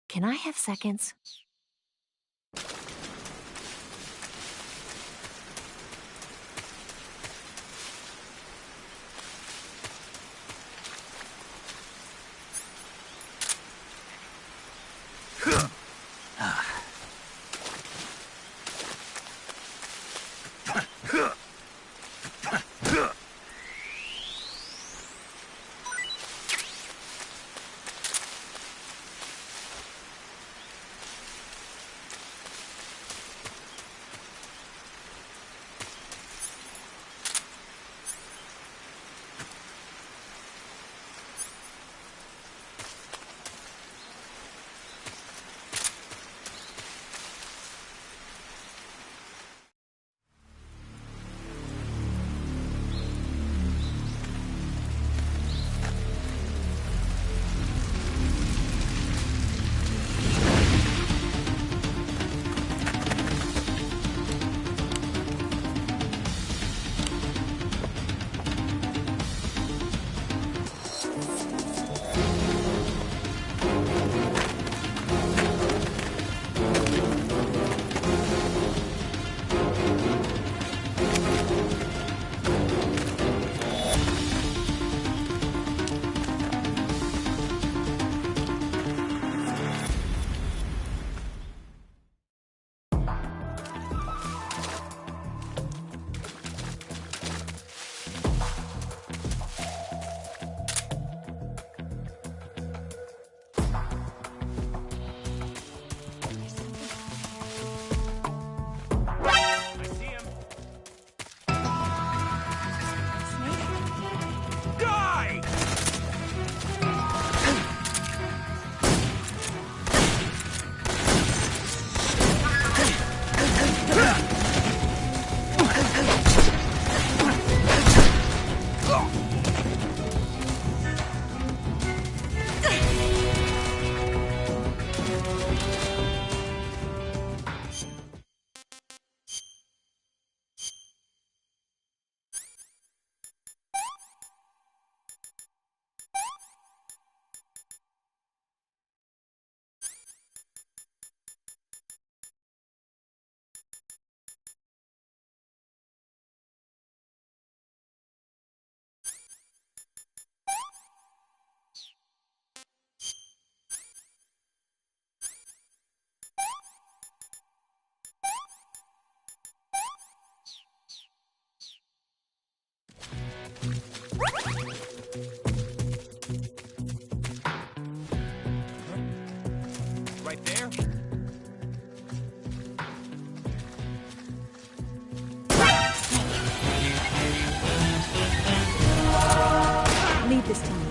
Can I have seconds? Right there? Leave this to me.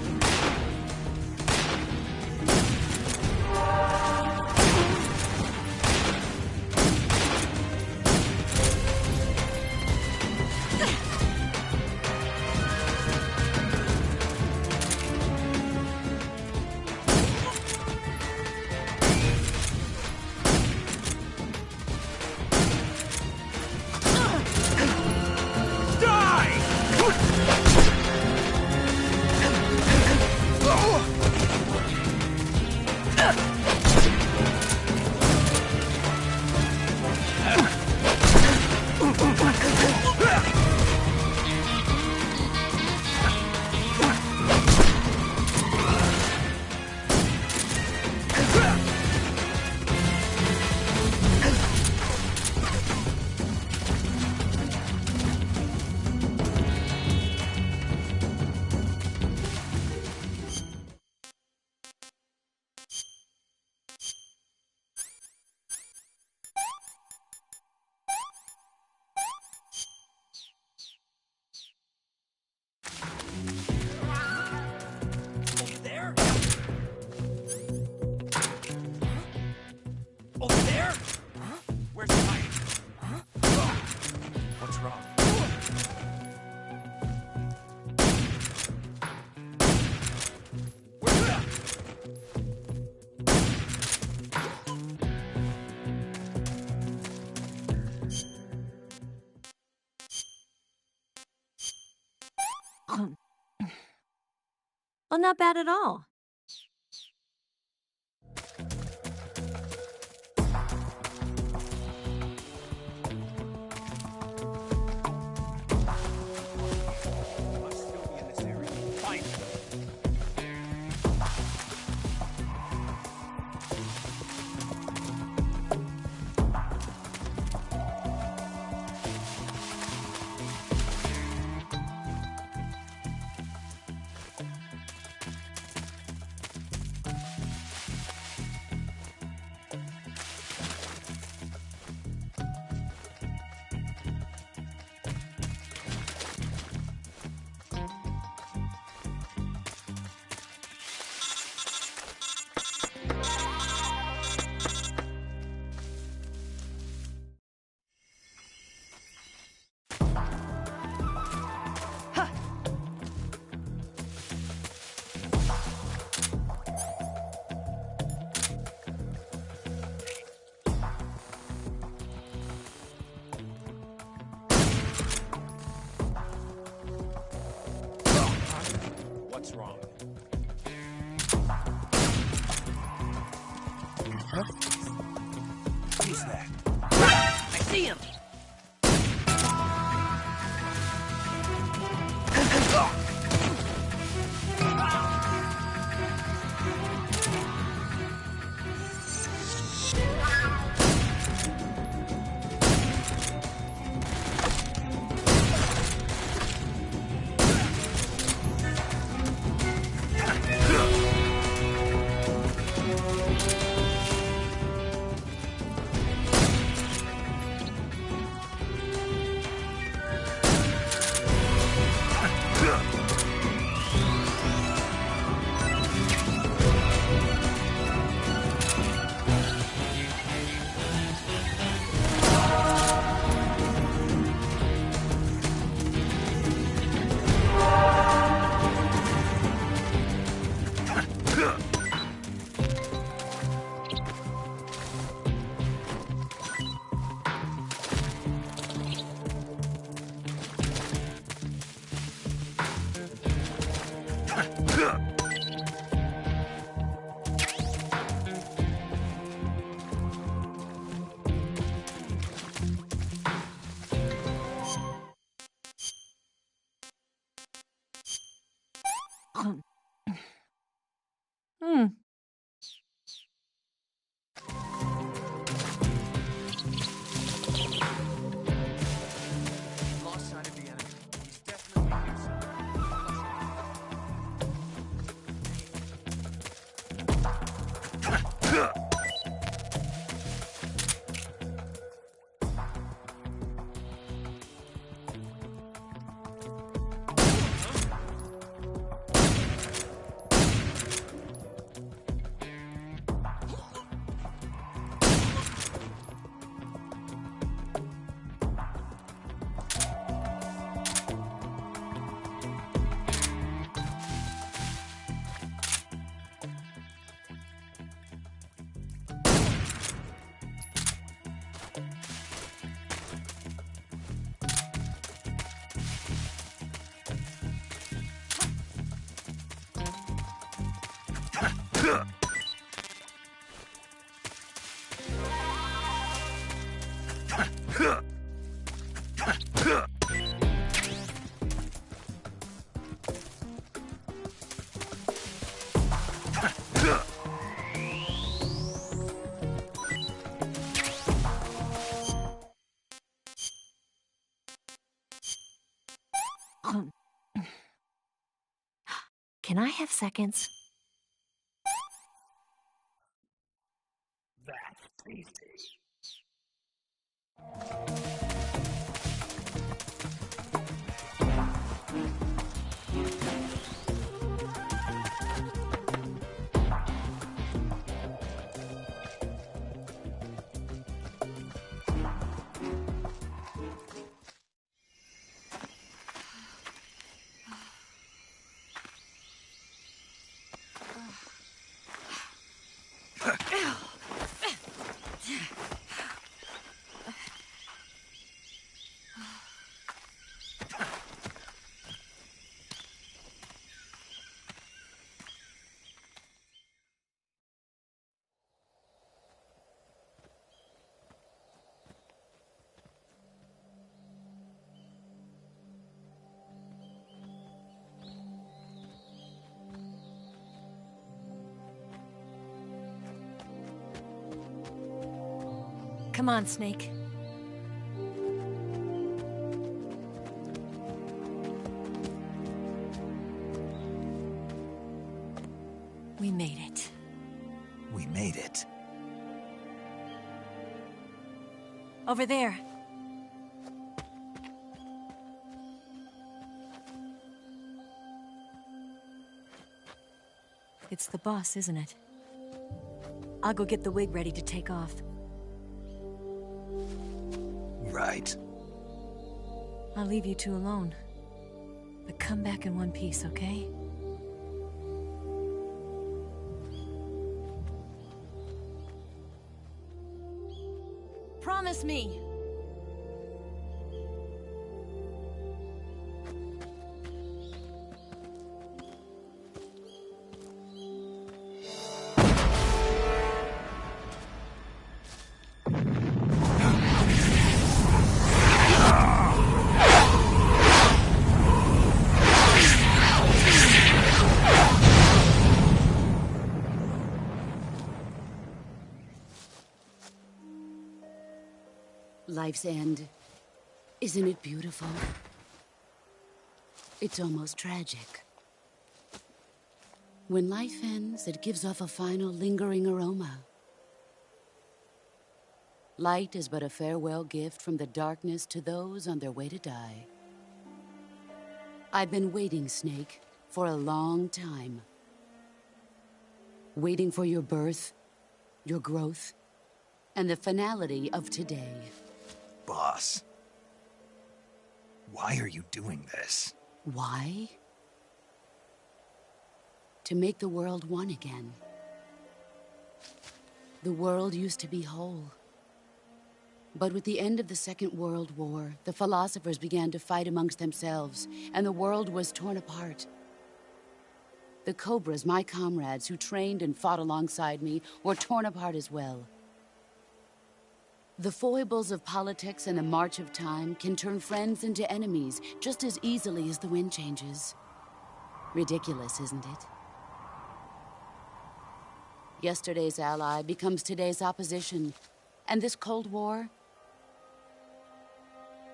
Over there? Over there? Huh? Where's he hiding? Huh? What's wrong? Where's that? Well, not bad at all. what's wrong. Who's that? I see him! Hmm. Lost sight of the enemy. He's definitely here somewhere. Can I have seconds? That's easy. Come on, Snake. We made it. We made it. Over there. It's the boss, isn't it? I'll go get the wig ready to take off. Right. I'll leave you two alone. But come back in one piece, okay? Promise me! Life's end. Isn't it beautiful? It's almost tragic. When life ends, it gives off a final lingering aroma. Light is but a farewell gift from the darkness to those on their way to die. I've been waiting, Snake, for a long time. Waiting for your birth, your growth, and the finality of today. Boss. Why are you doing this? Why? To make the world one again. The world used to be whole. But with the end of the Second World War, the philosophers began to fight amongst themselves, and the world was torn apart. The Cobras, my comrades who trained and fought alongside me, were torn apart as well. The foibles of politics and the march of time can turn friends into enemies just as easily as the wind changes. Ridiculous, isn't it? Yesterday's ally becomes today's opposition, and this Cold War...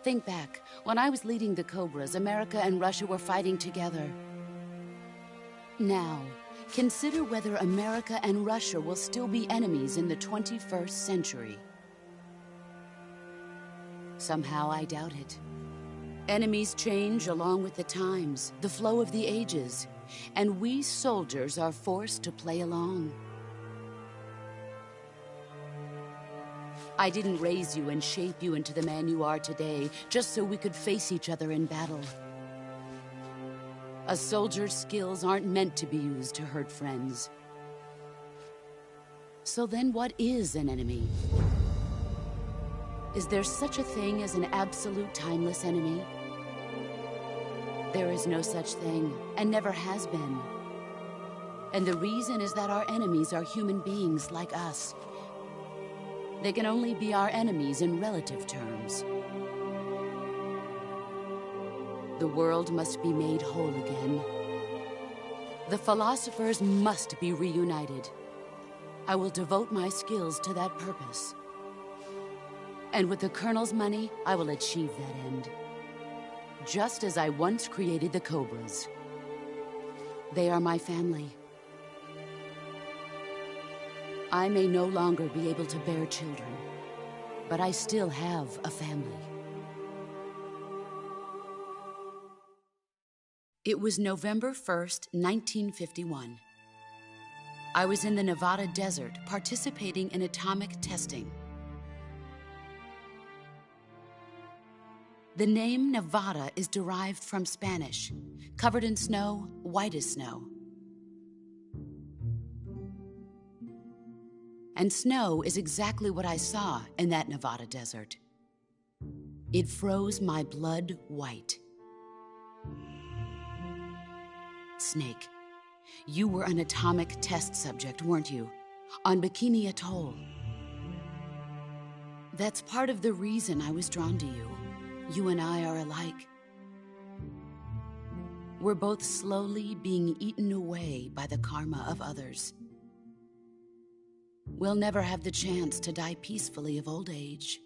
Think back. When I was leading the Cobras, America and Russia were fighting together. Now, consider whether America and Russia will still be enemies in the 21st century. Somehow I doubt it. Enemies change along with the times, the flow of the ages, and we soldiers are forced to play along. I didn't raise you and shape you into the man you are today just so we could face each other in battle. A soldier's skills aren't meant to be used to hurt friends. So then what is an enemy? Is there such a thing as an absolute timeless enemy? There is no such thing, and never has been. And the reason is that our enemies are human beings like us. They can only be our enemies in relative terms. The world must be made whole again. The philosophers must be reunited. I will devote my skills to that purpose. And with the Colonel's money, I will achieve that end. Just as I once created the Cobras. They are my family. I may no longer be able to bear children, but I still have a family. It was November 1st, 1951. I was in the Nevada desert participating in atomic testing. The name Nevada is derived from Spanish, covered in snow, white as snow. And snow is exactly what I saw in that Nevada desert. It froze my blood white. Snake, you were an atomic test subject, weren't you? On Bikini Atoll. That's part of the reason I was drawn to you. You and I are alike. We're both slowly being eaten away by the karma of others. We'll never have the chance to die peacefully of old age.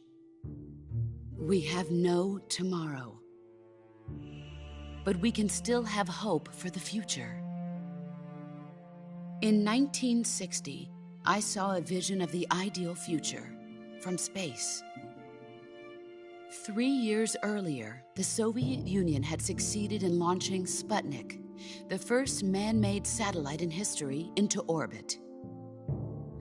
We have no tomorrow. But we can still have hope for the future. In 1960, I saw a vision of the ideal future from space. 3 years earlier, the Soviet Union had succeeded in launching Sputnik, the first man-made satellite in history, into orbit.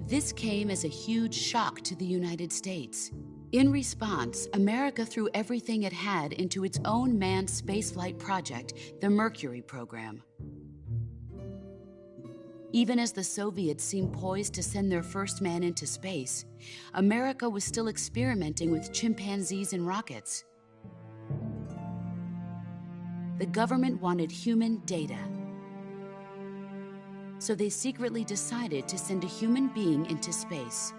This came as a huge shock to the United States. In response, America threw everything it had into its own manned spaceflight project, the Mercury program. Even as the Soviets seemed poised to send their first man into space, America was still experimenting with chimpanzees and rockets. The government wanted human data. So they secretly decided to send a human being into space.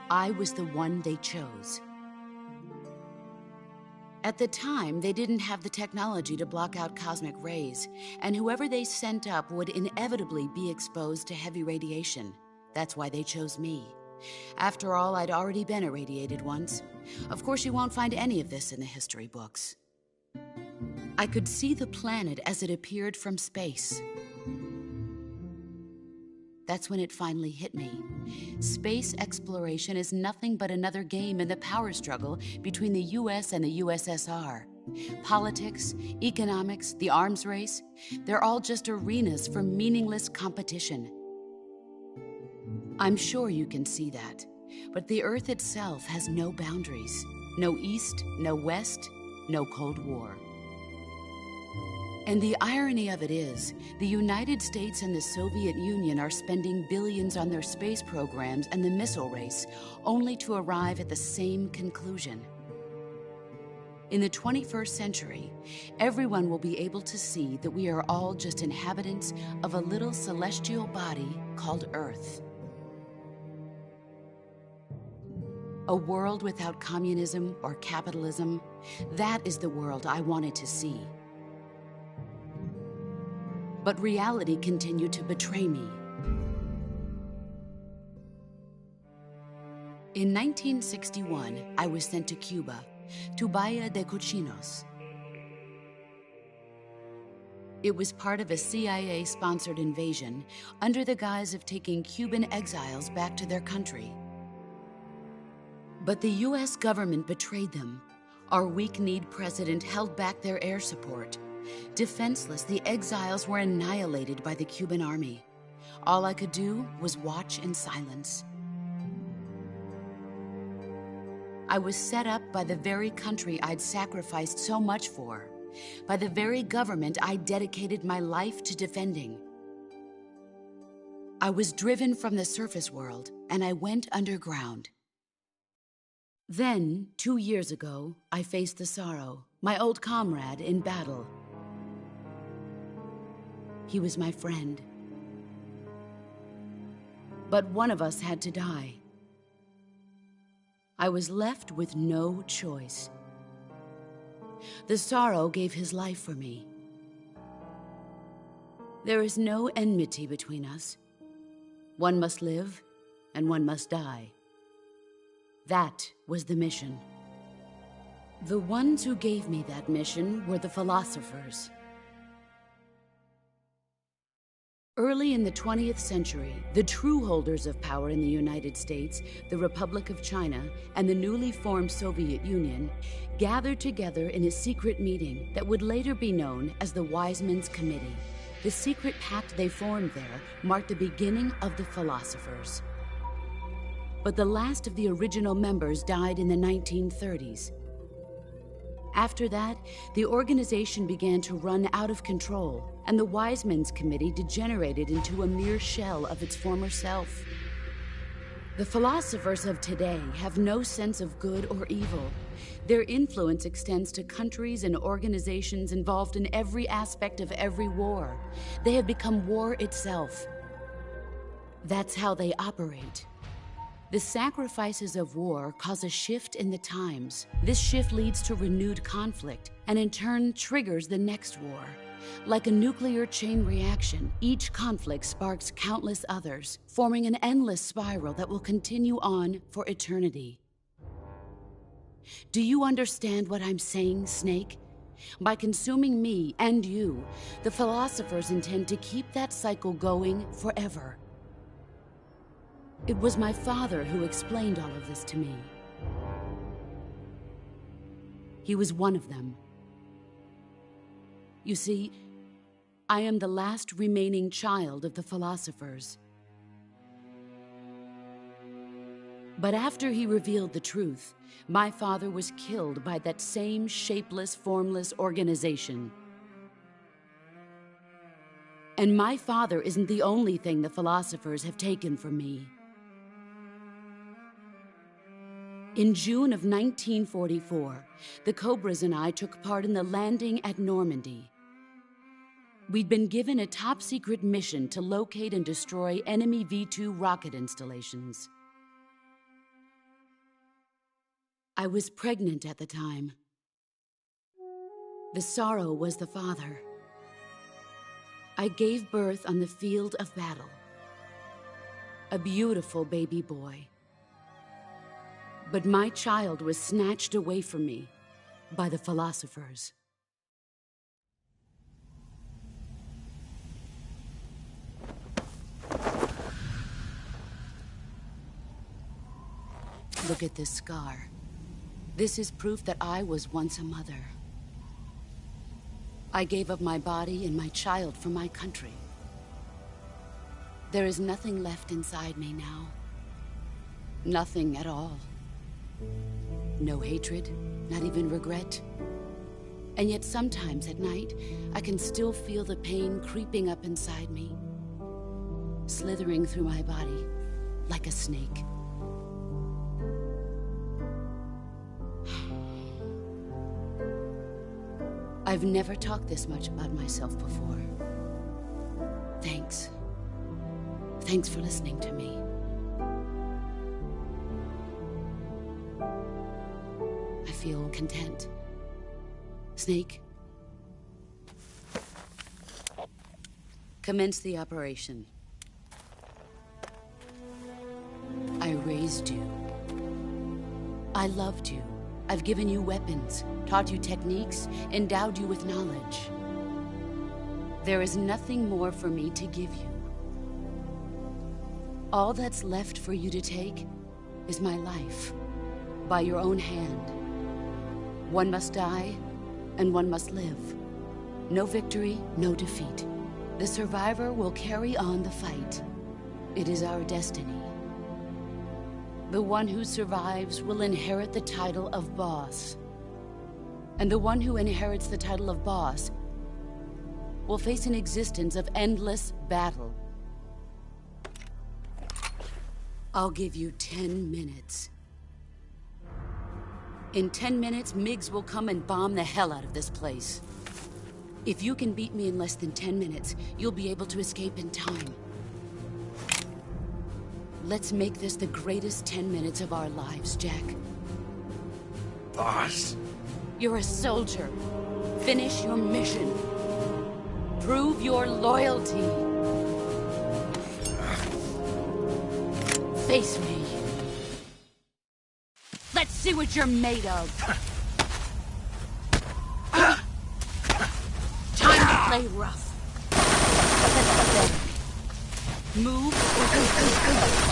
I was the one they chose. At the time, they didn't have the technology to block out cosmic rays, and whoever they sent up would inevitably be exposed to heavy radiation. That's why they chose me. After all, I'd already been irradiated once. Of course, you won't find any of this in the history books. I could see the planet as it appeared from space. That's when it finally hit me. Space exploration is nothing but another game in the power struggle between the US and the USSR. Politics, economics, the arms race, they're all just arenas for meaningless competition. I'm sure you can see that, but the Earth itself has no boundaries. No East, no West, no Cold War. And the irony of it is, the United States and the Soviet Union are spending billions on their space programs and the missile race, only to arrive at the same conclusion. In the 21st century, everyone will be able to see that we are all just inhabitants of a little celestial body called Earth. A world without communism or capitalism, that is the world I wanted to see. But reality continued to betray me. In 1961, I was sent to Cuba, to Bahia de Cochinos. It was part of a CIA-sponsored invasion under the guise of taking Cuban exiles back to their country. But the US government betrayed them. Our weak-kneed president held back their air support. Defenseless, the exiles were annihilated by the Cuban army. All I could do was watch in silence. I was set up by the very country I'd sacrificed so much for, by the very government I dedicated my life to defending. I was driven from the surface world, and I went underground. Then, 2 years ago, I faced the Sorrow, my old comrade in battle. He was my friend. But one of us had to die. I was left with no choice. The Sorrow gave his life for me. There is no enmity between us. One must live, and one must die. That was the mission. The ones who gave me that mission were the philosophers. Early in the 20th century, the true holders of power in the United States, the Republic of China, and the newly formed Soviet Union gathered together in a secret meeting that would later be known as the Wise Men's Committee. The secret pact they formed there marked the beginning of the philosophers. But the last of the original members died in the 1930s. After that, the organization began to run out of control, and the Wise Men's Committee degenerated into a mere shell of its former self. The philosophers of today have no sense of good or evil. Their influence extends to countries and organizations involved in every aspect of every war. They have become war itself. That's how they operate. The sacrifices of war cause a shift in the times. This shift leads to renewed conflict, and in turn triggers the next war. Like a nuclear chain reaction, each conflict sparks countless others, forming an endless spiral that will continue on for eternity. Do you understand what I'm saying, Snake? By consuming me and you, the philosophers intend to keep that cycle going forever. It was my father who explained all of this to me. He was one of them. You see, I am the last remaining child of the philosophers. But after he revealed the truth, my father was killed by that same shapeless, formless organization. And my father isn't the only thing the philosophers have taken from me. In June of 1944, the Cobras and I took part in the landing at Normandy. We'd been given a top-secret mission to locate and destroy enemy V-2 rocket installations. I was pregnant at the time. The Sorrow was the father. I gave birth on the field of battle. A beautiful baby boy. But my child was snatched away from me by the philosophers. Look at this scar. This is proof that I was once a mother. I gave up my body and my child for my country. There is nothing left inside me now. Nothing at all. No hatred, not even regret. And yet sometimes at night, I can still feel the pain creeping up inside me, slithering through my body like a snake. I've never talked this much about myself before. Thanks. Thanks for listening to me. I feel content. Snake, commence the operation. I raised you. I loved you. I've given you weapons, taught you techniques, endowed you with knowledge. There is nothing more for me to give you. All that's left for you to take is my life, by your own hand. One must die, and one must live. No victory, no defeat. The survivor will carry on the fight. It is our destiny. The one who survives will inherit the title of boss. And the one who inherits the title of boss will face an existence of endless battle. I'll give you 10 minutes. In 10 minutes, MiGs will come and bomb the hell out of this place. If you can beat me in less than 10 minutes, you'll be able to escape in time. Let's make this the greatest 10 minutes of our lives, Jack. Boss? You're a soldier. Finish your mission. Prove your loyalty. Face me. Let's see what you're made of. Time to play rough. Move or go.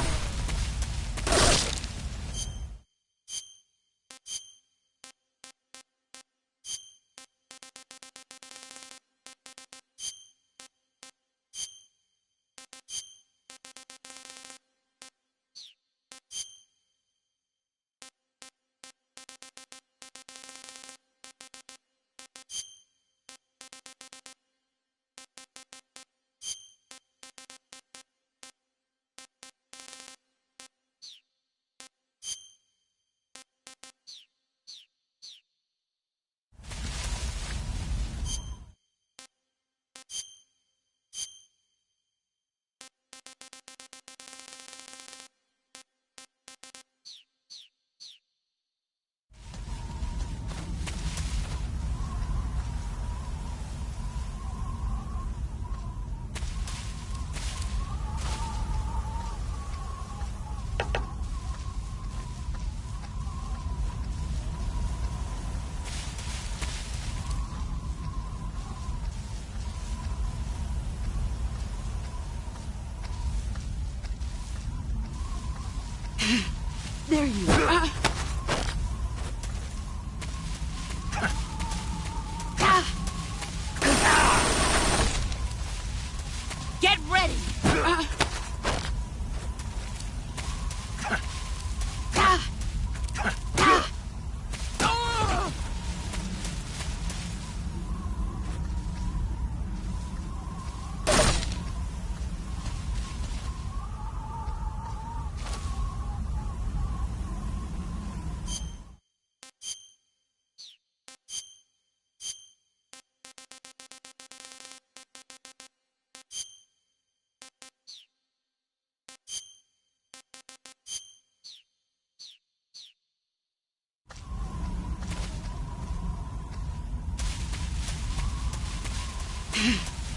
There you are. Get ready.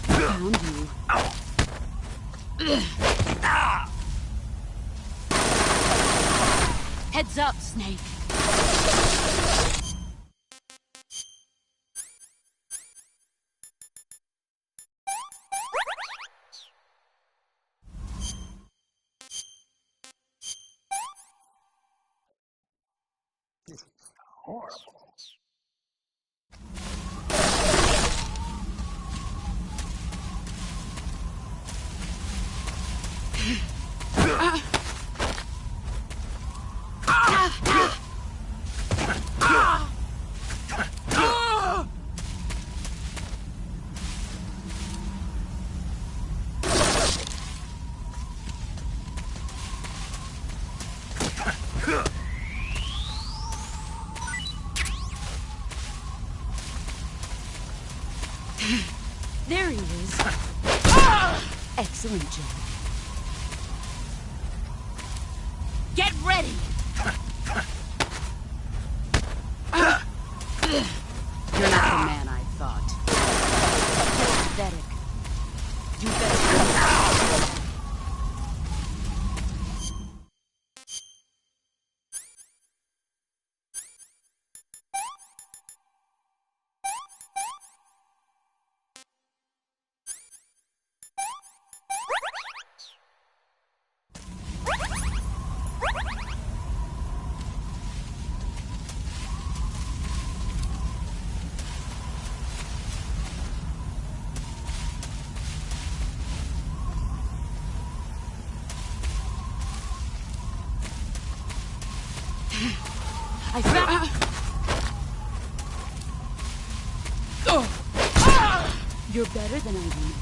Found you. Heads up, Snake. There he is. Excellent job. Get ready! You're not the man I thought. Pathetic. You better... I found... You're better than I remember.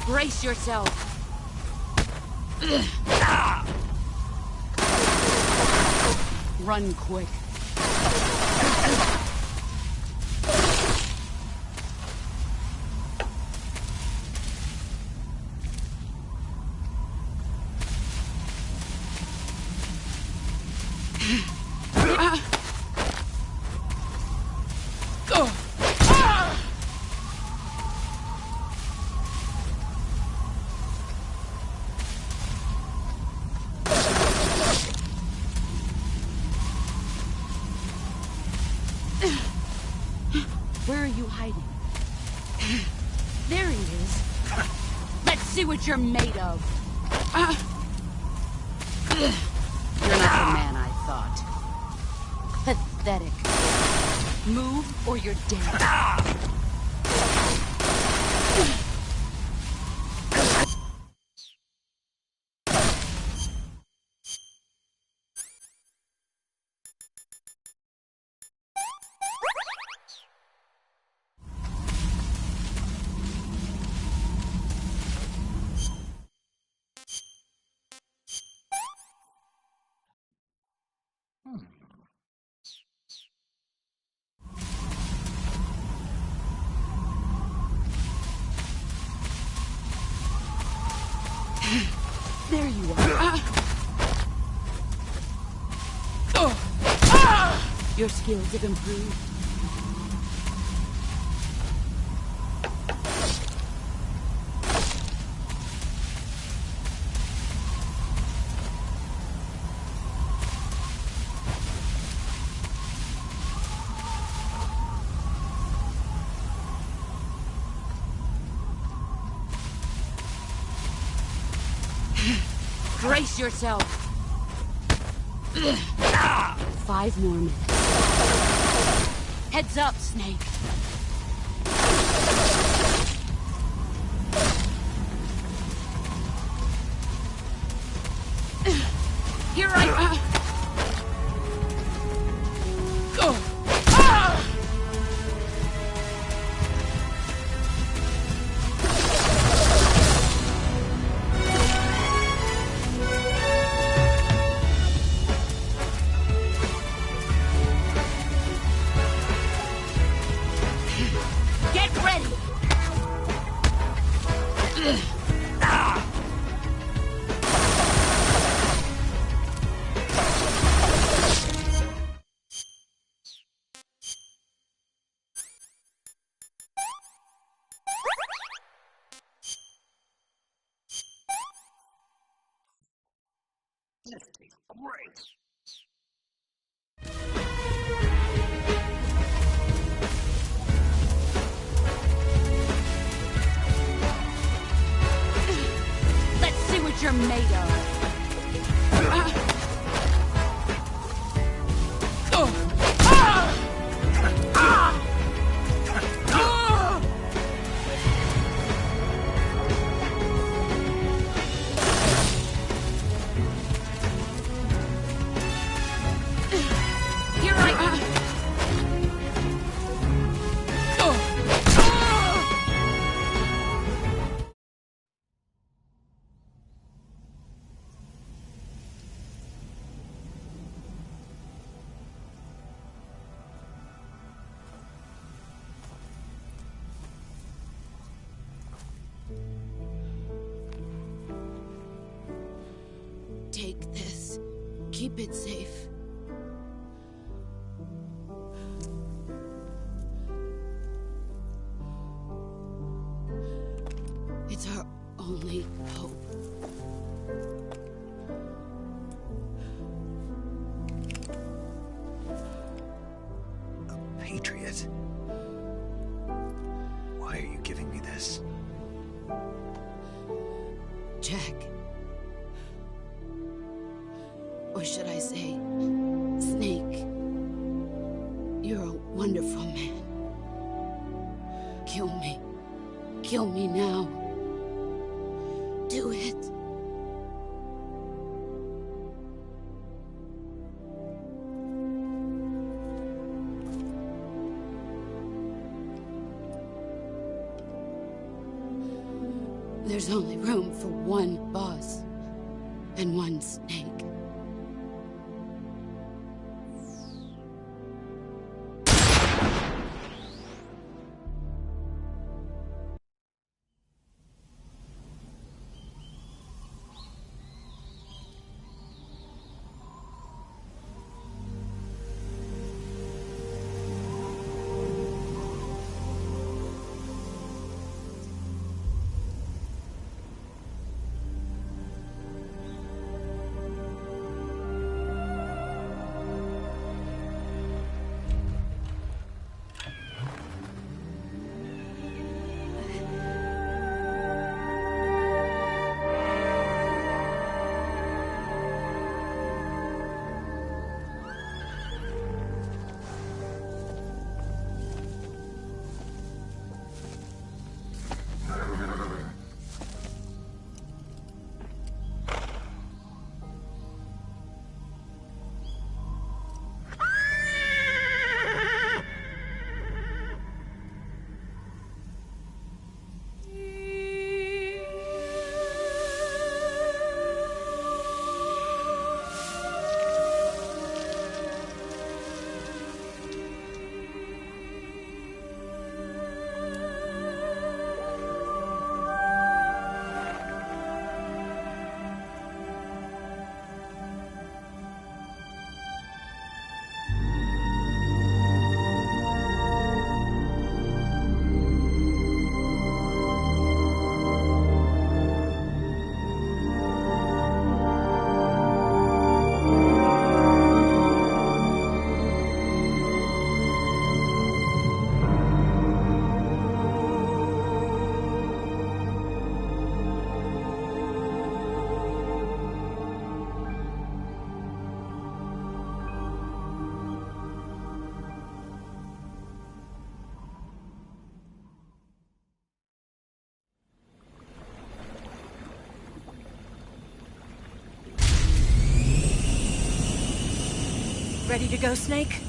Brace yourself. Run quick. Where are you hiding? There he is. Let's see what you're made of. You're not the man I thought. Pathetic. Move or you're dead. There you are. Your skills have improved. Brace yourself. 5 more minutes. Heads up, Snake. Here I... This tastes great. Let's see what you're made of. Here I am. Take this. Keep it safe. It's our only hope. A patriot? Why are you giving me this? Jack. Or should I say, Snake? You're a wonderful man. Kill me. Kill me now. Do it. There's only room for one boss and one snake. Ready to go, Snake?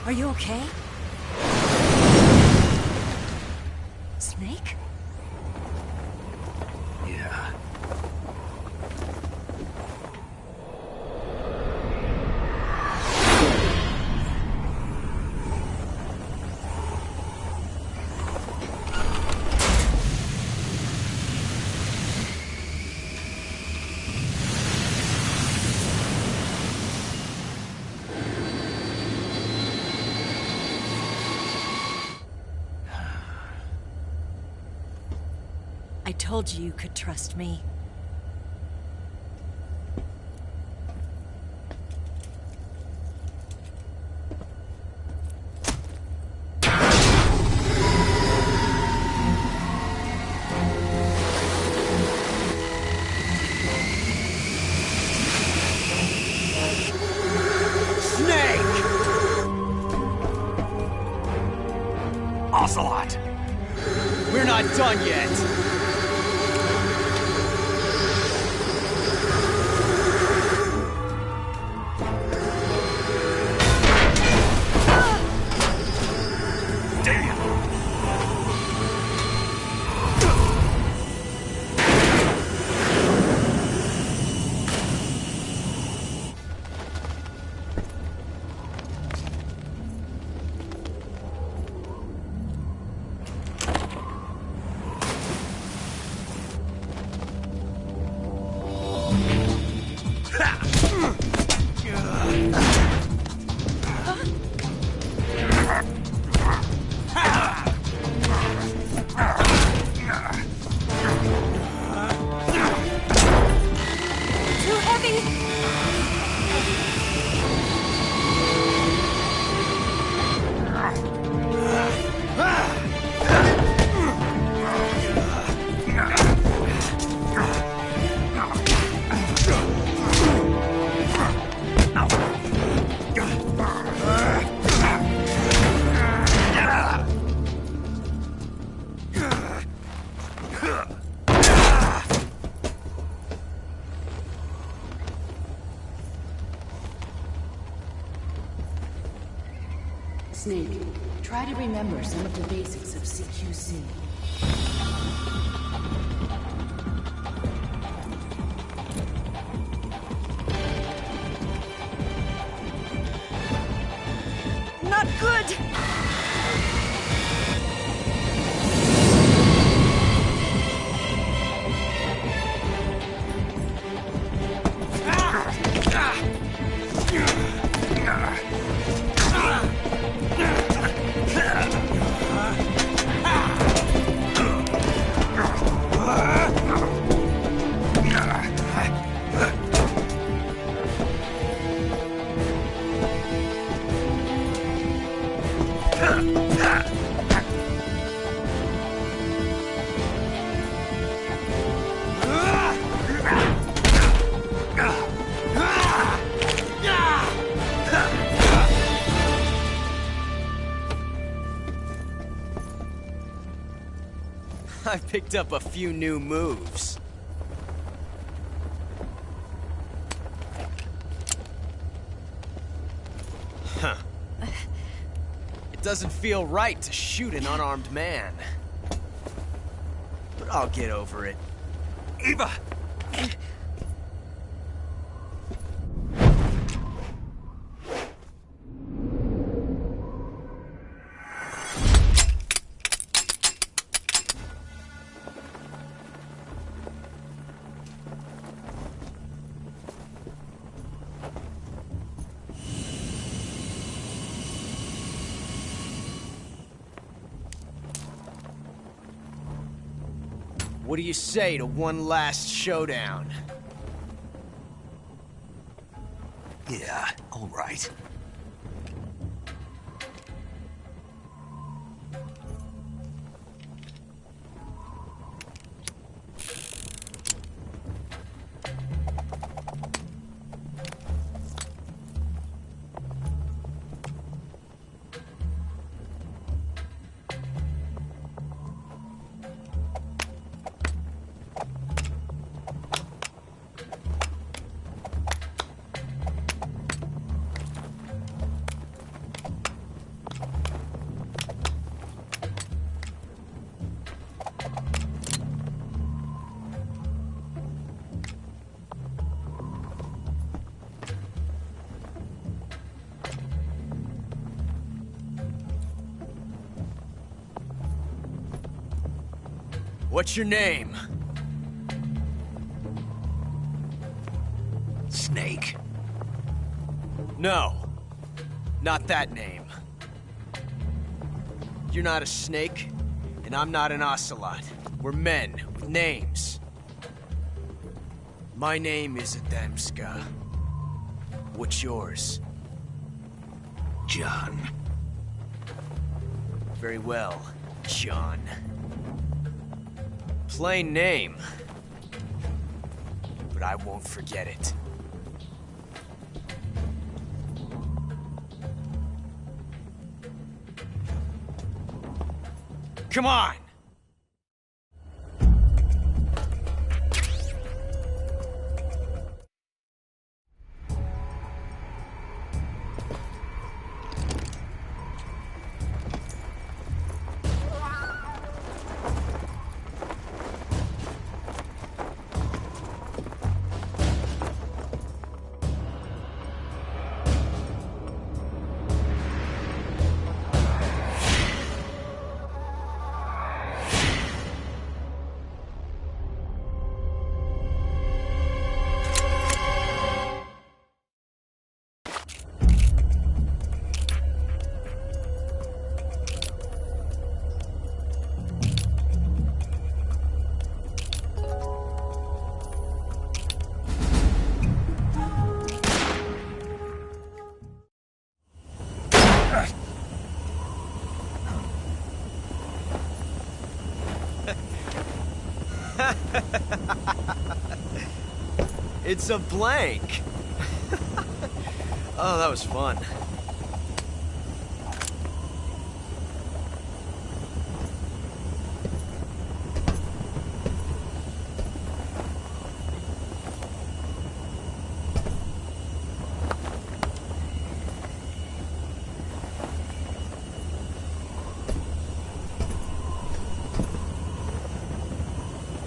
Are you okay? Snake? Yeah. told you you could trust me. Ocelot! We're not done yet! Snake, try to remember some of the basics of CQC. Not good! I've picked up a few new moves. Huh. It doesn't feel right to shoot an unarmed man. But I'll get over it. Eva! What do you say to one last showdown? Yeah, all right. What's your name? Snake. No. Not that name. You're not a snake, and I'm not an ocelot. We're men with names. My name is Adamska. What's yours? John. Very well, John. Plain name. But I won't forget it. Come on! It's a blank. Oh, that was fun.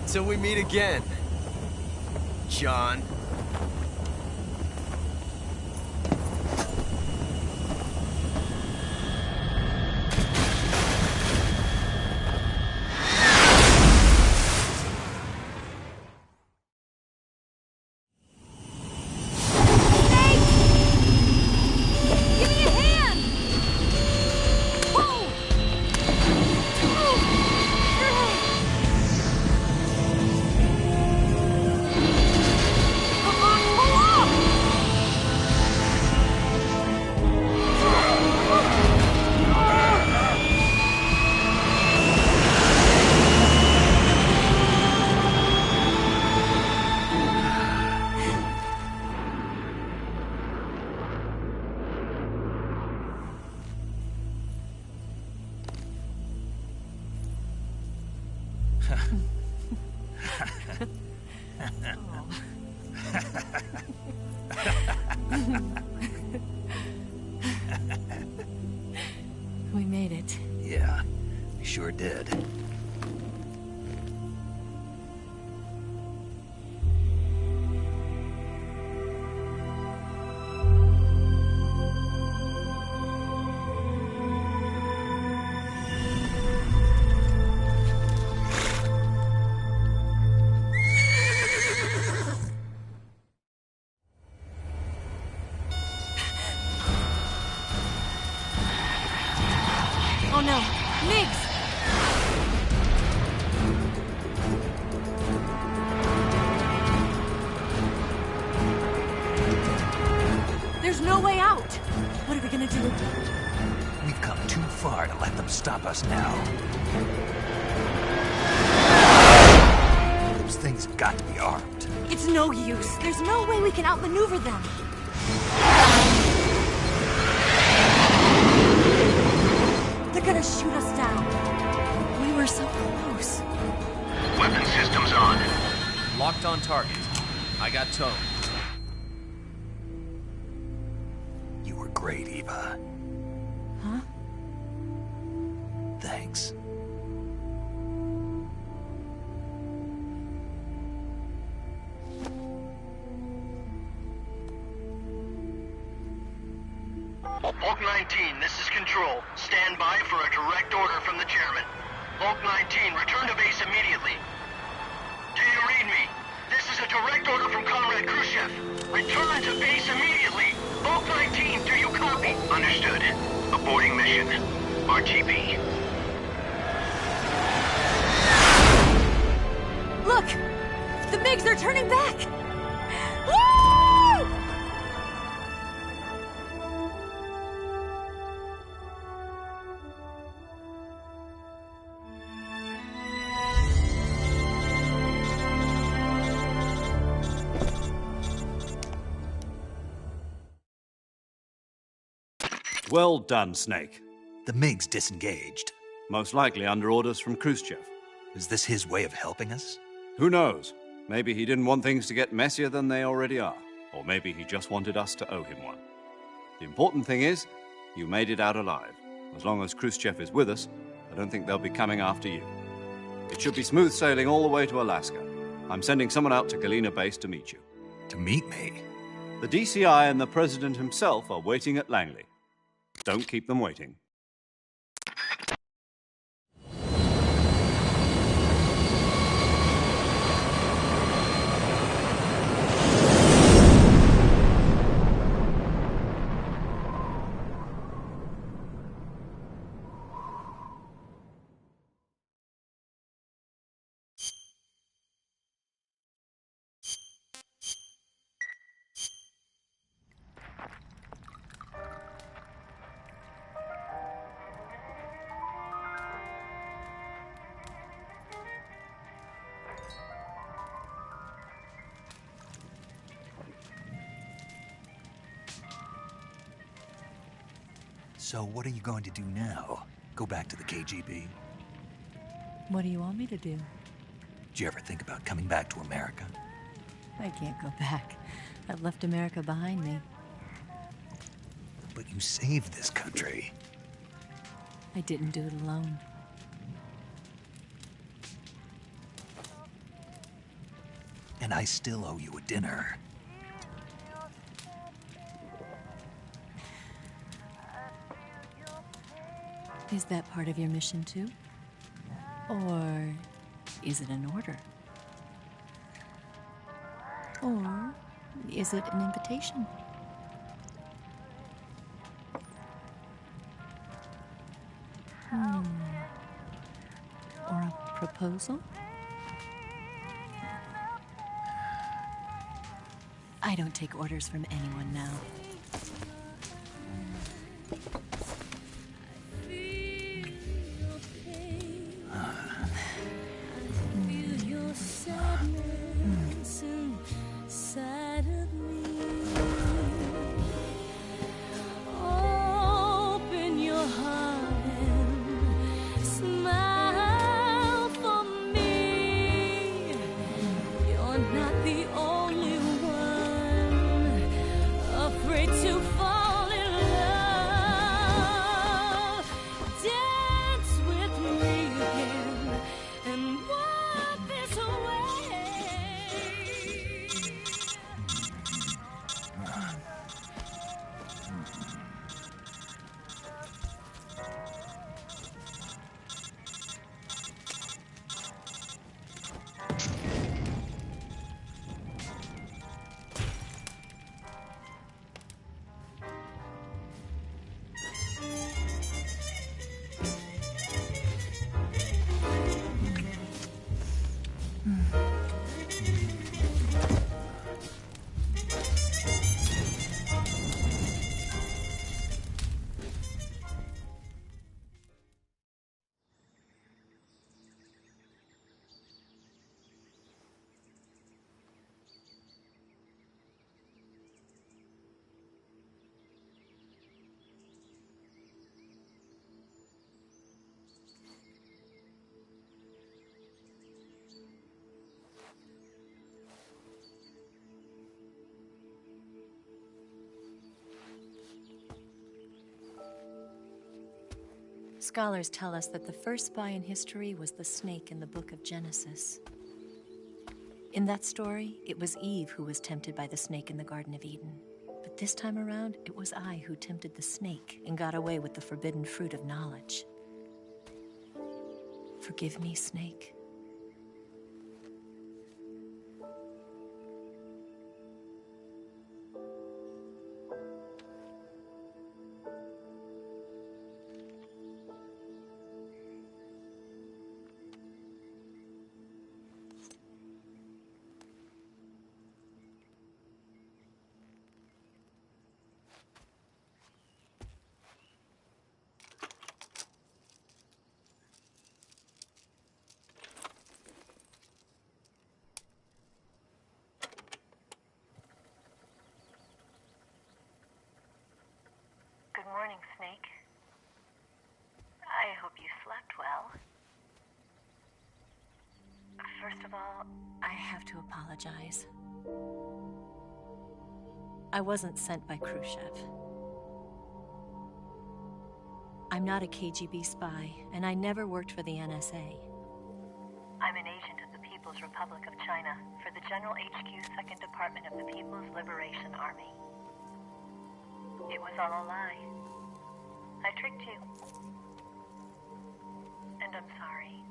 Till we meet again, John. We made it. Yeah, we sure did. Oh no, Migs! There's no way out! What are we gonna do? We've come too far to let them stop us now. Those things have got to be armed. It's no use. There's no way we can outmaneuver them. They're gonna shoot us down. We were so close. Weapon systems on. Locked on target. I got towed. You were great, Eva. Huh? Thanks. Hulk 19, this is Control. Stand by for a direct order from the chairman. Hulk 19, return to base immediately. Do you read me? This is a direct order from Comrade Khrushchev. Return to base immediately. Hulk 19, do you copy? Understood. Aborting mission. RTB. back! The MiGs are turning back! Woo! Well done, Snake. The MiG's disengaged. Most likely under orders from Khrushchev. Is this his way of helping us? Who knows? Maybe he didn't want things to get messier than they already are. Or maybe he just wanted us to owe him one. The important thing is, you made it out alive. As long as Khrushchev is with us, I don't think they'll be coming after you. It should be smooth sailing all the way to Alaska. I'm sending someone out to Galena Base to meet you. To meet me? The DCI and the President himself are waiting at Langley. Don't keep them waiting. So what are you going to do now? Go back to the KGB? What do you want me to do? Did you ever think about coming back to America? I can't go back. I've left America behind me. But you saved this country. I didn't do it alone. And I still owe you a dinner. Is that part of your mission too? Or is it an order? Or is it an invitation? Or a proposal? I don't take orders from anyone now. Scholars tell us that the first spy in history was the snake in the book of Genesis. In that story, it was Eve who was tempted by the snake in the Garden of Eden. But this time around, it was I who tempted the snake and got away with the forbidden fruit of knowledge. Forgive me, Snake. Good morning, Snake. I hope you slept well. First of all, I have to apologize. I wasn't sent by Khrushchev. I'm not a KGB spy, and I never worked for the NSA. I'm an agent of the People's Republic of China for the General HQ 2nd Department of the People's Liberation Army. It was all a lie. I tricked you. And I'm sorry.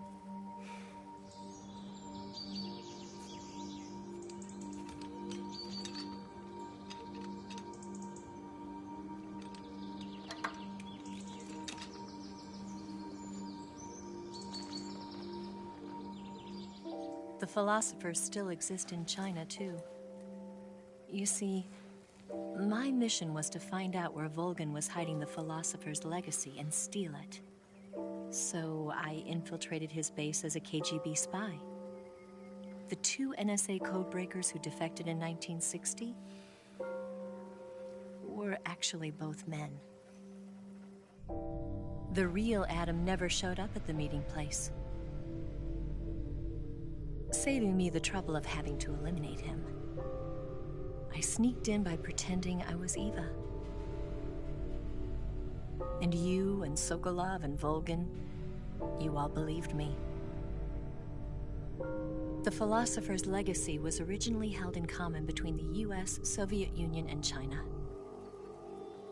The philosophers still exist in China, too. You see, my mission was to find out where Volgin was hiding the philosopher's legacy and steal it. So I infiltrated his base as a KGB spy. The 2 NSA codebreakers who defected in 1960 were actually both men. The real Adam never showed up at the meeting place, saving me the trouble of having to eliminate him. I sneaked in by pretending I was Eva. And you and Sokolov and Volgin, you all believed me. The philosopher's legacy was originally held in common between the US, Soviet Union, and China.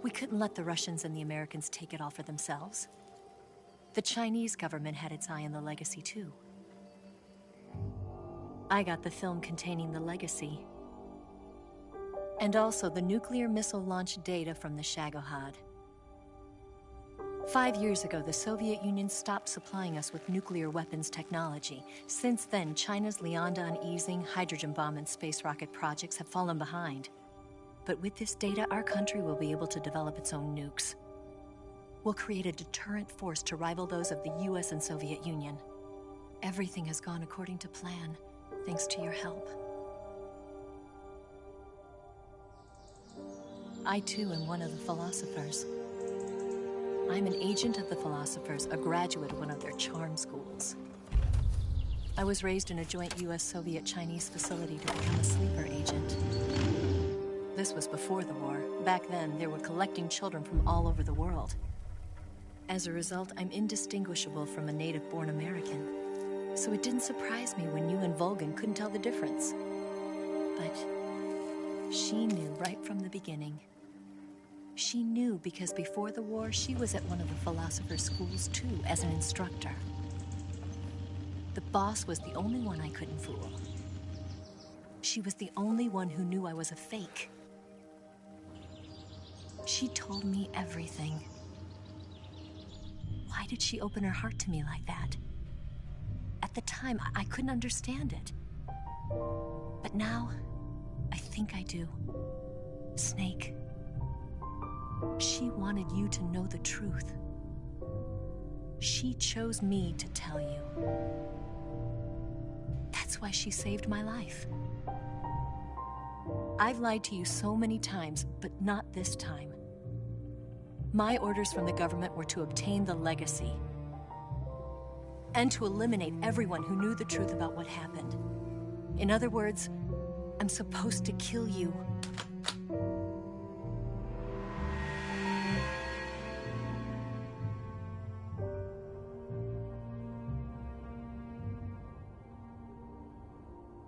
We couldn't let the Russians and the Americans take it all for themselves. The Chinese government had its eye on the legacy, too. I got the film containing the legacy, and also the nuclear missile launch data from the Shagohod. 5 years ago, the Soviet Union stopped supplying us with nuclear weapons technology. Since then, China's Liaodong easing, hydrogen bomb, and space rocket projects have fallen behind. But with this data, our country will be able to develop its own nukes. We'll create a deterrent force to rival those of the US and Soviet Union. Everything has gone according to plan, thanks to your help. I, too, am one of the philosophers. I'm an agent of the philosophers, a graduate of one of their charm schools. I was raised in a joint US-Soviet-Chinese facility to become a sleeper agent. This was before the war. Back then, they were collecting children from all over the world. As a result, I'm indistinguishable from a native-born American. So it didn't surprise me when you and Volgin couldn't tell the difference. But she knew right from the beginning. She knew because before the war, she was at one of the philosopher's schools too, as an instructor. The boss was the only one I couldn't fool. She was the only one who knew I was a fake. She told me everything. Why did she open her heart to me like that? At the time, I couldn't understand it. But now, I think I do. Snake. She wanted you to know the truth. She chose me to tell you. That's why she saved my life. I've lied to you so many times, but not this time. My orders from the government were to obtain the legacy and to eliminate everyone who knew the truth about what happened. In other words, I'm supposed to kill you.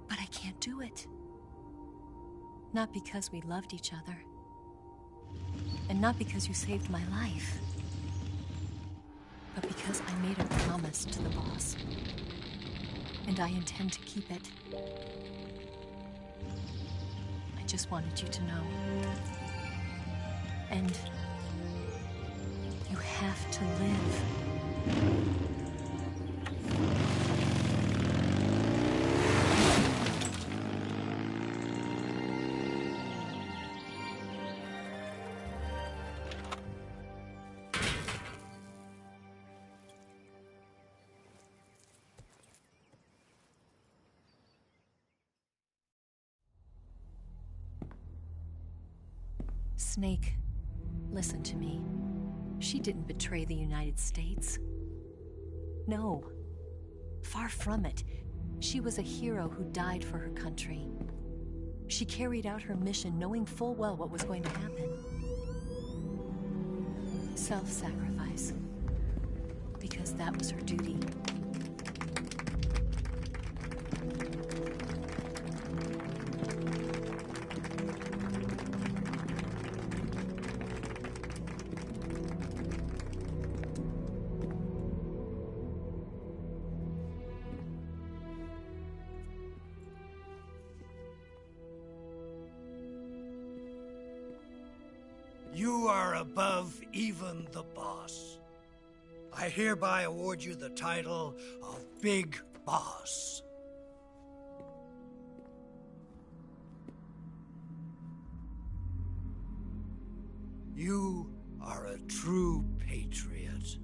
But I can't do it. Not because we loved each other. And not because you saved my life. But because I made a promise to the boss. And I intend to keep it. I just wanted you to know. And you have to live. Snake, Listen to me. She didn't betray the United States. No. Far from it. She was a hero who died for her country. She carried out her mission knowing full well what was going to happen. Self-sacrifice. Because that was her duty. You are above even the boss. I hereby award you the title of Big Boss. You are a true patriot.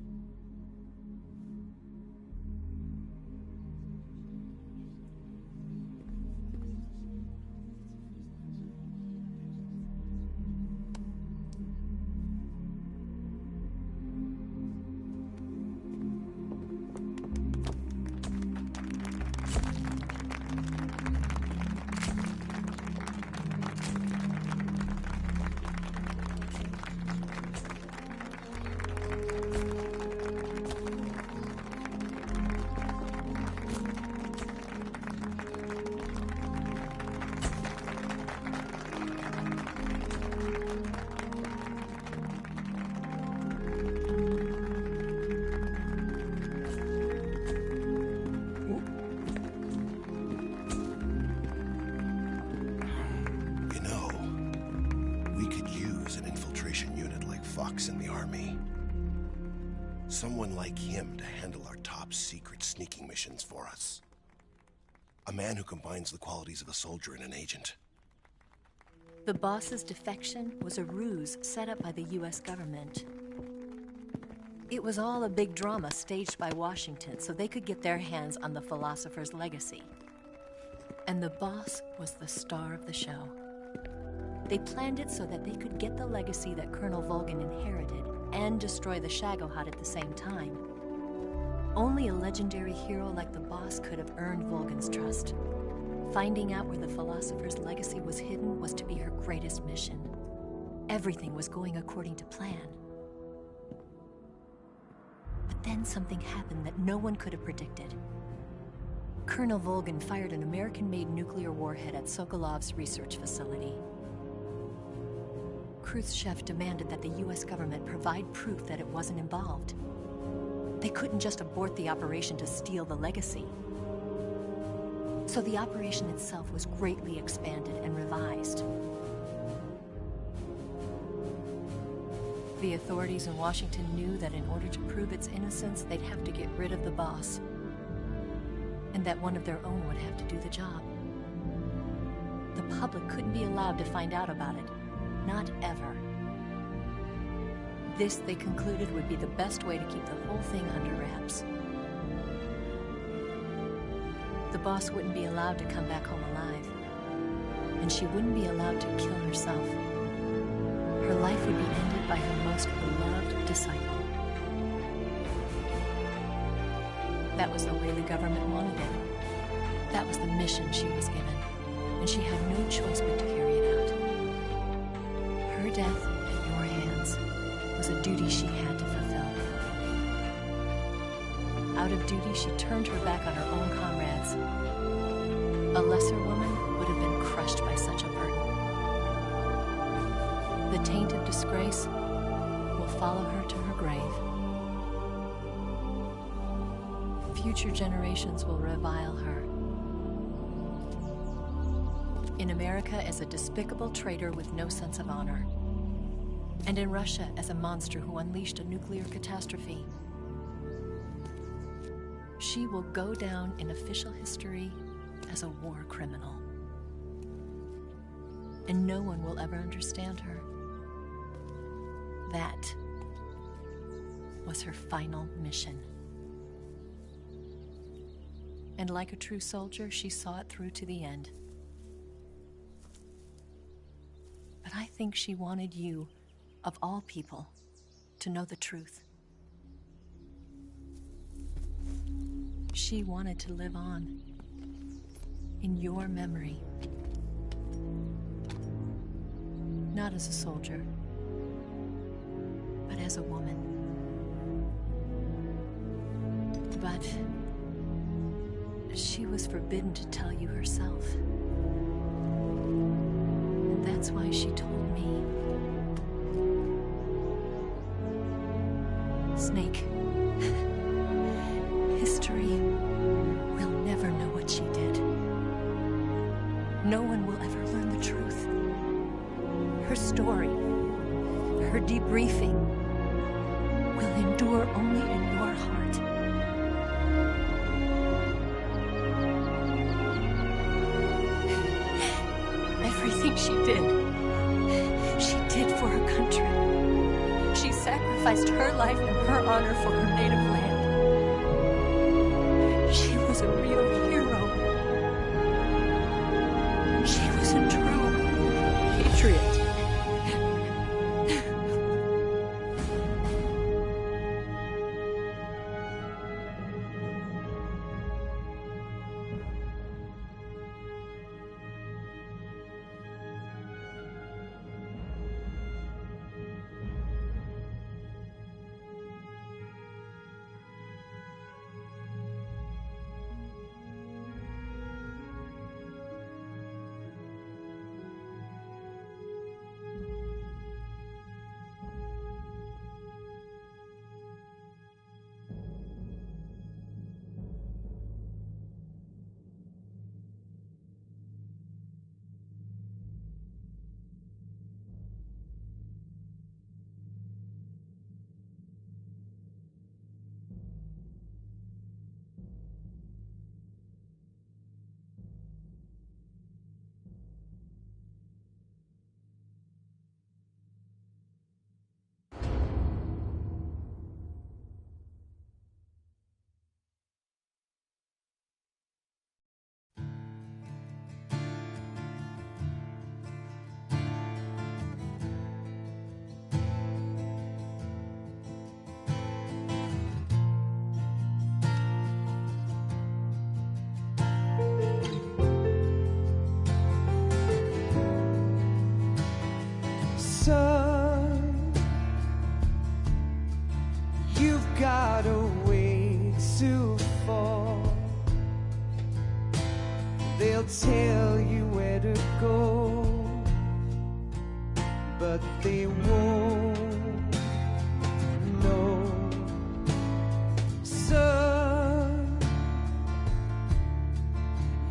In the army. Someone like him to handle our top secret sneaking missions for us. A man who combines the qualities of a soldier and an agent. The boss's defection was a ruse set up by the US government. It was all a big drama staged by Washington so they could get their hands on the philosopher's legacy. And the boss was the star of the show. They planned it so that they could get the legacy that Colonel Volgin inherited and destroy the Shagohod at the same time. Only a legendary hero like the boss could have earned Volgin's trust. Finding out where the philosopher's legacy was hidden was to be her greatest mission. Everything was going according to plan. But then something happened that no one could have predicted. Colonel Volgin fired an American-made nuclear warhead at Sokolov's research facility. Khrushchev demanded that the US government provide proof that it wasn't involved. They couldn't just abort the operation to steal the legacy. So the operation itself was greatly expanded and revised. The authorities in Washington knew that in order to prove its innocence, they'd have to get rid of the boss, and that one of their own would have to do the job. The public couldn't be allowed to find out about it. Not ever. This, they concluded, would be the best way to keep the whole thing under wraps. The boss wouldn't be allowed to come back home alive, and she wouldn't be allowed to kill herself. Her life would be ended by her most beloved disciple. That was the way the government wanted it. That was the mission she was given, and she had no choice but to carry it out. Her death at your hands was a duty she had to fulfill. Out of duty, she turned her back on her own comrades. A lesser woman would have been crushed by such a burden. The taint of disgrace will follow her to her grave. Future generations will revile her. In America as a despicable traitor with no sense of honor. And in Russia as a monster who unleashed a nuclear catastrophe. She will go down in official history as a war criminal. And no one will ever understand her. That was her final mission. And like a true soldier, she saw it through to the end. But I think she wanted you of all people, to know the truth. She wanted to live on, in your memory. Not as a soldier, but as a woman. But she was forbidden to tell you herself. And that's why she told me. Snake, history will never know what she did. No one will ever learn the truth. Her story, her debriefing, will endure only in your heart. Everything she did for her country. She sacrificed her life and her honor for her native land. She was a real hero. She was a true patriot. Son, you've got a ways to fall. They'll tell you where to go, but they won't know. Son,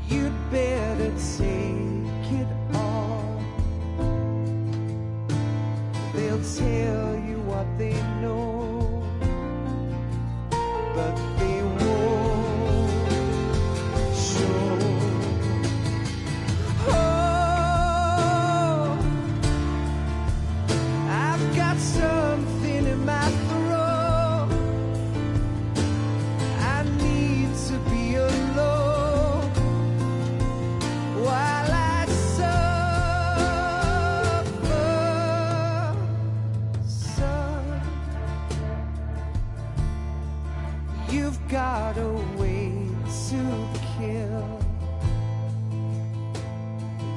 you'd better take it off. They'll tell you what they know, but they won't show. Oh, I've got something in my throat. I need to be alone while I suffer. Son, you've got a way to kill.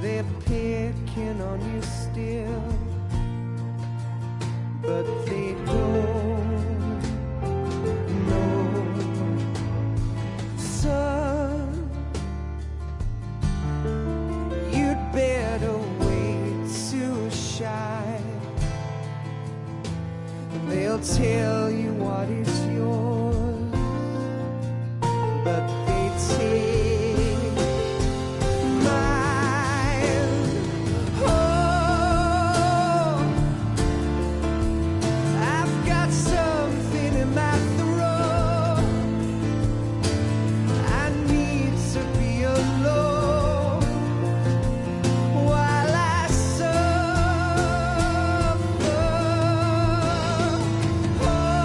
They're picking on you still, but they don't know. Son, you'd better wait to shine. They'll tell you what is yours, but they take mine. Oh, I've got something in my throat. I need to be alone while I suffer. Oh,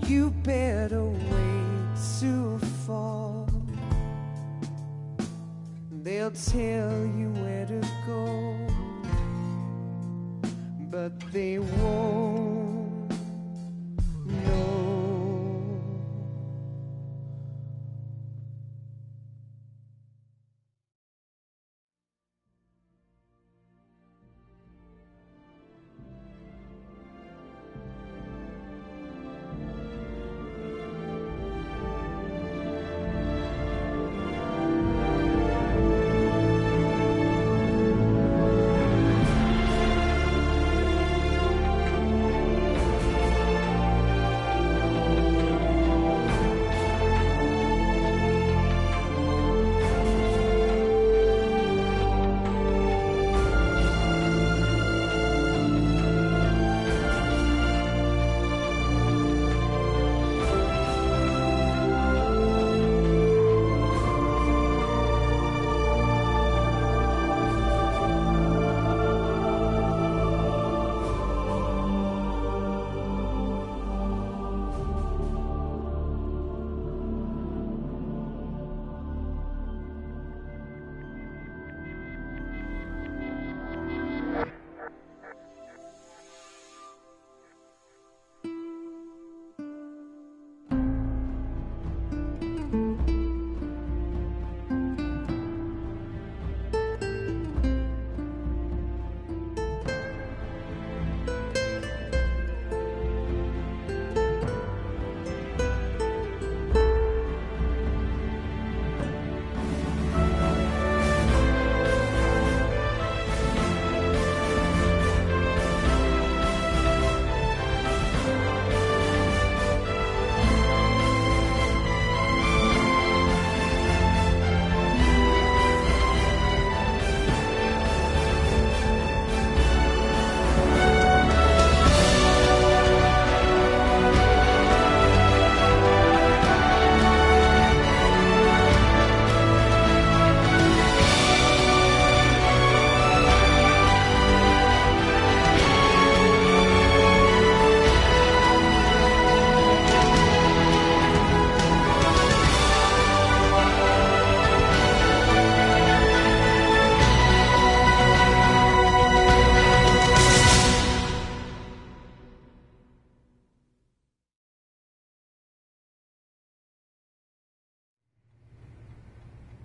You better wait to fall. They'll tell you where to go, but they won't know.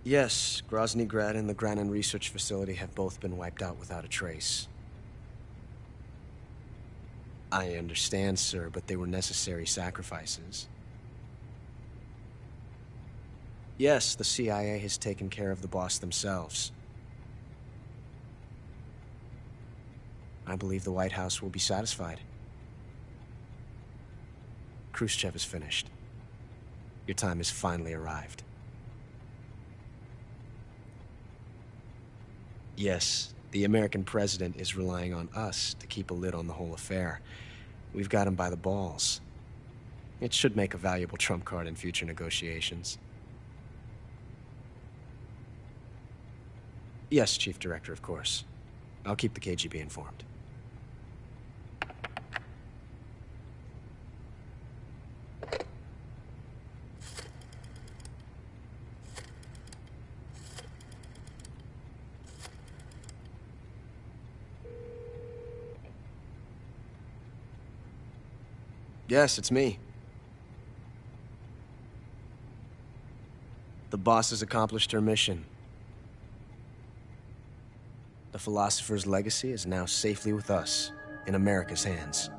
Yes, Grozny Grad and the Granin Research Facility have both been wiped out without a trace. I understand, sir, but they were necessary sacrifices. Yes, the CIA has taken care of the boss themselves. I believe the White House will be satisfied. Khrushchev is finished. Your time has finally arrived. Yes, the American president is relying on us to keep a lid on the whole affair. We've got him by the balls. It should make a valuable trump card in future negotiations. Yes, Chief Director, of course. I'll keep the KGB informed. Yes, it's me. The boss has accomplished her mission. The philosopher's legacy is now safely with us, in America's hands.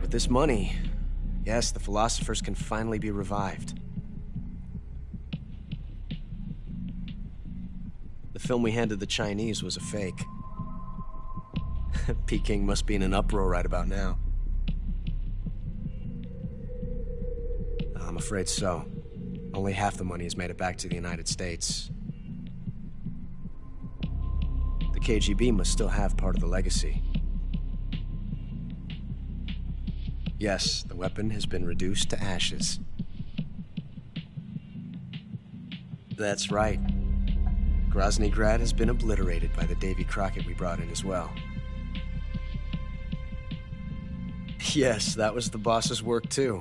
With this money, yes, the philosophers can finally be revived. The film we handed the Chinese was a fake. Peking must be in an uproar right about now. I'm afraid so. Only half the money has made it back to the United States. The KGB must still have part of the legacy. Yes, the weapon has been reduced to ashes. That's right. Grozny Grad has been obliterated by the Davy Crockett we brought in as well. Yes, that was the boss's work too.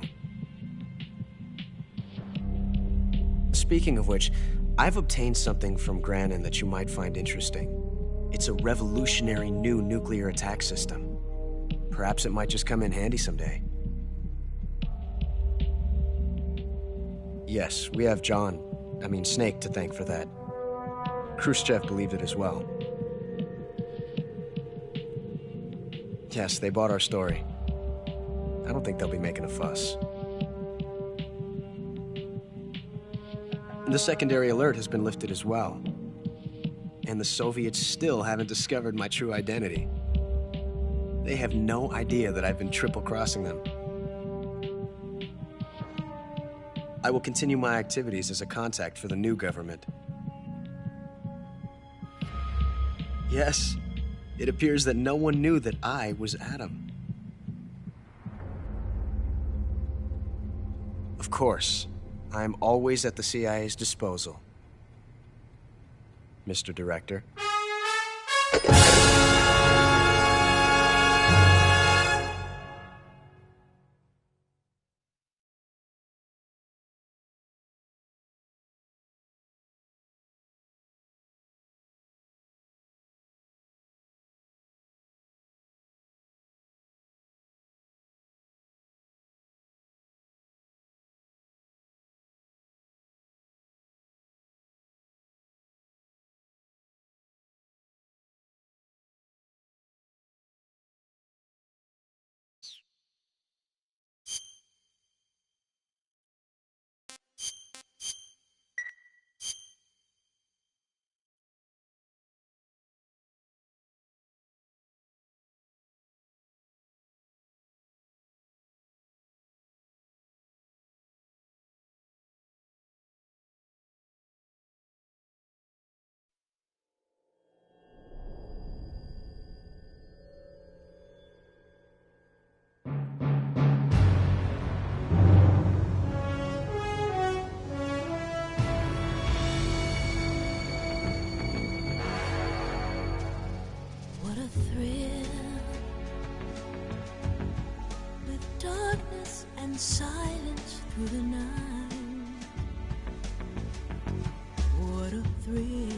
Speaking of which, I've obtained something from Grannon that you might find interesting. It's a revolutionary new nuclear attack system. Perhaps it might just come in handy someday. Yes, we have Snake to thank for that. Khrushchev believed it as well. Yes, they bought our story. I don't think they'll be making a fuss. The secondary alert has been lifted as well. And the Soviets still haven't discovered my true identity. They have no idea that I've been triple-crossing them. I will continue my activities as a contact for the new government. Yes, it appears that no one knew that I was Adam. Of course, I am always at the CIA's disposal, Mr. Director. Silence through the night. What a thrill.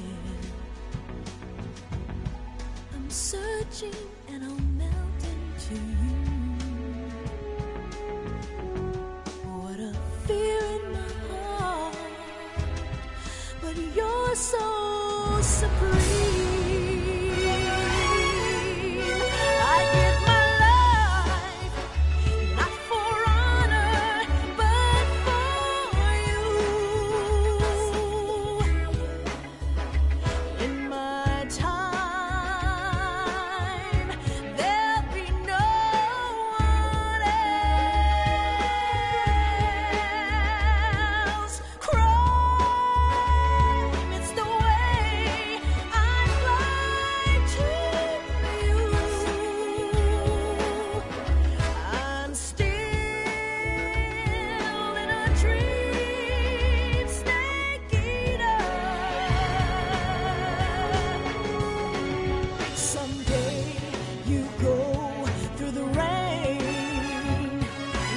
I'm searching and I'll melt into you. What a fear in my heart, but you're so supreme.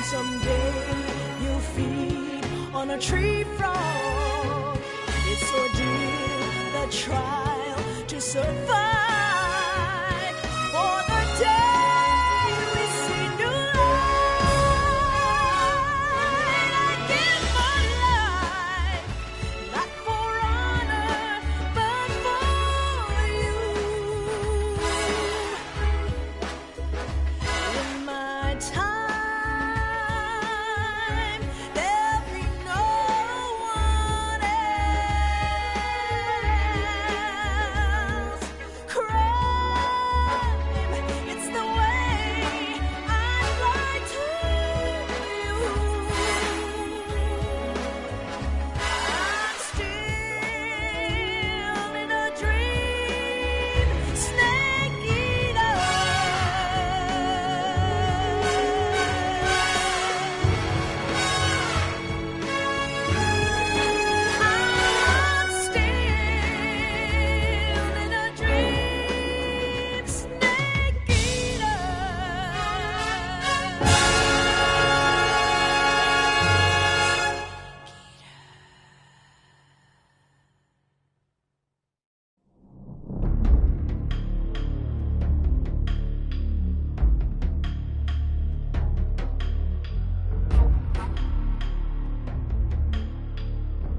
Someday you'll feed on a tree from